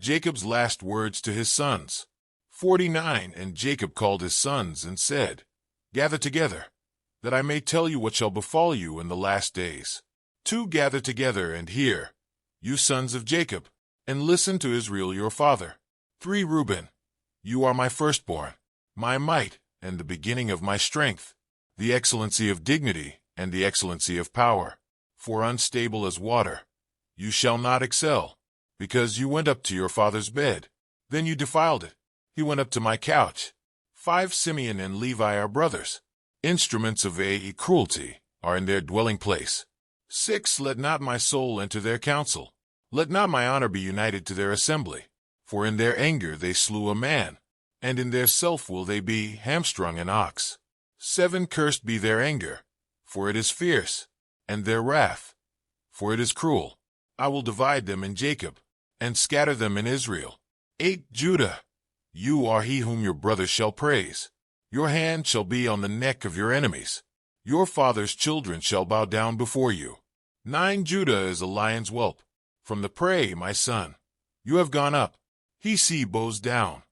Jacob's last words to his sons. 49. And Jacob called his sons and said, Gather together, that I may tell you what shall befall you in the last days. 2. Gather together and hear, you sons of Jacob, and listen to Israel your father. 3. Reuben, you are my firstborn, my might, and the beginning of my strength, the excellency of dignity, and the excellency of power. For unstable as water, you shall not excel, because you went up to your father's bed. Then you defiled it. He went up to my couch. 5. Simeon and Levi are brothers. Instruments of cruelty are in their dwelling place. 6. Let not my soul enter their council. Let not my honor be united to their assembly. For in their anger they slew a man, and in their self will they be hamstrung an ox. 7. Cursed be their anger, for it is fierce, and their wrath, for it is cruel. I will divide them in Jacob, and scatter them in Israel. 8. Judah, you are he whom your brothers shall praise. Your hand shall be on the neck of your enemies. Your father's children shall bow down before you. 9. Judah is a lion's whelp. From the prey, my son, you have gone up. He bows down.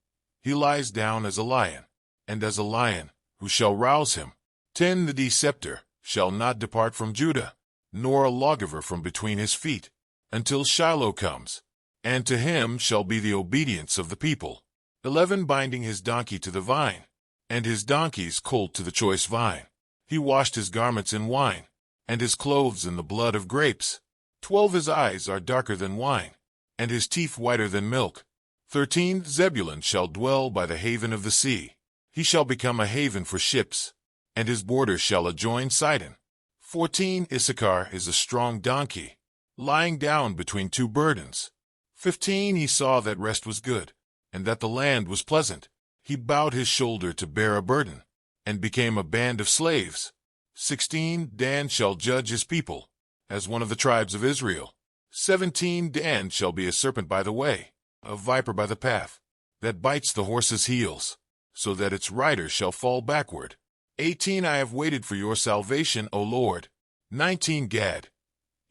He lies down as a lion, and as a lion, who shall rouse him? 10. The deceptor shall not depart from Judah, nor a lawgiver from between his feet, until Shiloh comes, and to him shall be the obedience of the people. 11. Binding his donkey to the vine, and his donkey's colt to the choice vine. He washed his garments in wine, and his clothes in the blood of grapes. 12. His eyes are darker than wine, and his teeth whiter than milk. 13. Zebulun shall dwell by the haven of the sea. He shall become a haven for ships, and his borders shall adjoin Sidon. 14. Issachar is a strong donkey, lying down between two burdens. 15. He saw that rest was good, and that the land was pleasant. He bowed his shoulder to bear a burden, and became a band of slaves. 16. Dan shall judge his people, as one of the tribes of Israel. 17. Dan shall be a serpent by the way, a viper by the path, that bites the horse's heels, so that its rider shall fall backward. 18. I have waited for your salvation, O Lord. 19. Gad,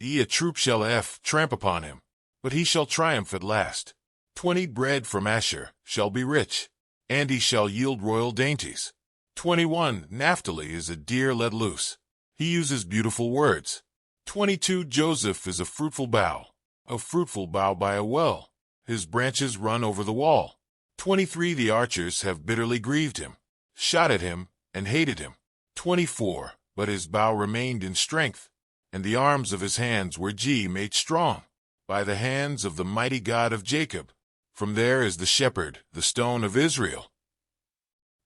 a troop shall tramp upon him, but he shall triumph at last. 20. Bread from Asher shall be rich, and he shall yield royal dainties. 21. Naphtali is a deer let loose. He uses beautiful words. 22. Joseph is a fruitful bough by a well. His branches run over the wall. 23. The archers have bitterly grieved him, shot at him, and hated him. 24. But his bow remained in strength, and the arms of his hands were made strong, by the hands of the mighty God of Jacob. From there is the shepherd, the stone of Israel.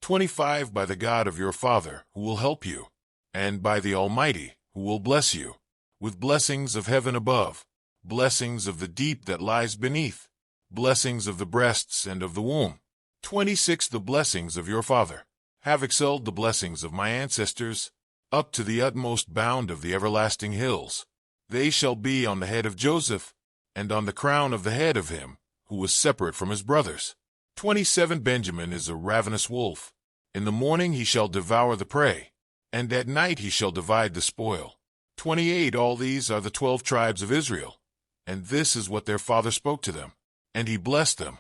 25. By the God of your father, who will help you, and by the Almighty, who will bless you, with blessings of heaven above, blessings of the deep that lies beneath, blessings of the breasts and of the womb. 26. The blessings of your father have excelled the blessings of my ancestors, up to the utmost bound of the everlasting hills. They shall be on the head of Joseph, and on the crown of the head of him who was separate from his brothers. 27. Benjamin is a ravenous wolf. In the morning he shall devour the prey, and at night he shall divide the spoil. 28. All these are the 12 tribes of Israel, and this is what their father spoke to them. And he blessed them.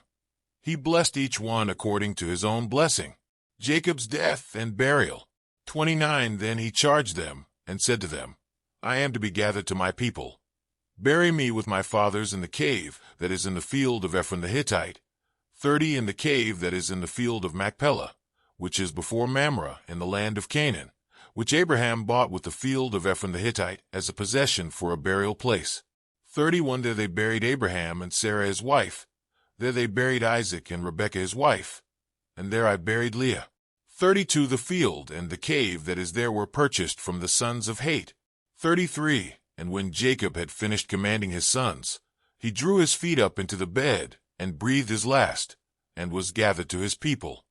He blessed each one according to his own blessing. Jacob's death and burial. 29. Then he charged them, and said to them, I am to be gathered to my people. Bury me with my fathers in the cave that is in the field of Ephron the Hittite. 30. In the cave that is in the field of Machpelah, which is before Mamre in the land of Canaan, which Abraham bought with the field of Ephron the Hittite as a possession for a burial place. 31. There they buried Abraham and Sarah his wife. There they buried Isaac and Rebekah his wife. And there I buried Leah. 32. The field and the cave that is there were purchased from the sons of Het. 33. And when Jacob had finished commanding his sons, he drew his feet up into the bed, and breathed his last, and was gathered to his people.